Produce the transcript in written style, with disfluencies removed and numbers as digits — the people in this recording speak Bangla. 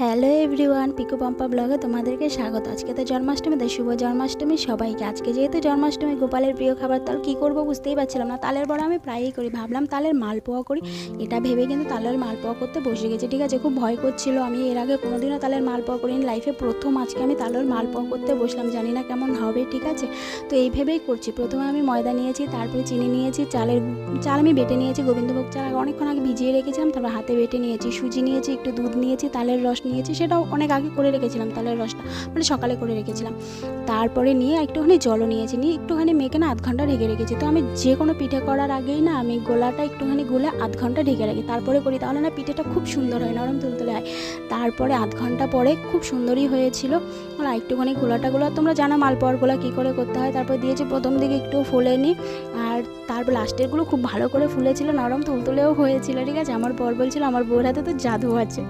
হ্যালো এভরিওয়ান, পিকু পম্পা ব্লগে তোমাদেরকে স্বাগত। আজকে তো জন্মাষ্টমী, তাই শুভ জন্মাষ্টমী সবাইকে। আজকে যেহেতু জন্মাষ্টমী, গোপালের প্রিয় খাবার তাল, কী করবো বুঝতেই পারছিলাম না। তালের বড়া আমি প্রায়ই করি, ভাবলাম তালের মালপোয়া করি। এটা ভেবে কিন্তু তালের মালপোয়া করতে বসে গেছি। ঠিক আছে, খুব ভয় করছিল, আমি এর আগে কোনোদিনও তালের মালপোয়া করিনি, লাইফে প্রথম আজকে আমি তালের মালপোয়া করতে বসলাম। জানি না কেমন হবে, ঠিক আছে। তো এই ভেবেই করছি। প্রথমে আমি ময়দা নিয়েছি, তারপরে চিনি নিয়েছি, চাল আমি বেটে নিয়েছি, গোবিন্দভোগ চাল অনেকক্ষণ আগে ভিজিয়ে রেখেছিলাম, তারপর হাতে বেটে নিয়েছি। সুজি নিয়েছি, একটু দুধ নিয়েছি, তালের রস নিয়েছি, সেটাও অনেক আগে করে রেখেছিলাম, তালের রসটা মানে সকালে করে রেখেছিলাম। তারপরে নিয়ে একটুখানি জলও নিয়েছি, নিয়ে একটুখানি মেখে না আধ ঘন্টা ঢেকে রেখেছি। তো আমি যে কোনো পিঠে করার আগেই না আমি গোলাটা একটুখানি গুলে আধ ঘন্টা ঢেকে রাখি, তারপরে করি, তাহলে না পিঠেটা খুব সুন্দর হয়, নরম তুলতুলে হয়। তারপরে আধ ঘন্টা পরে খুব সুন্দরই হয়েছিল। আর একটুখানি গোলাটাগুলো তোমরা জানো মালপোয়ার গোলা কী করে করতে হয়। তারপর দিয়েছি, প্রথম দিকে একটু ফোলেনি, আর তারপর লাস্টেরগুলো খুব ভালো করে ফুলেছিল, নরম তুলতুলেও হয়েছিল। ঠিক আছে, আমার বর বলছিল আমার বউর হাতে তো জাদু আছে।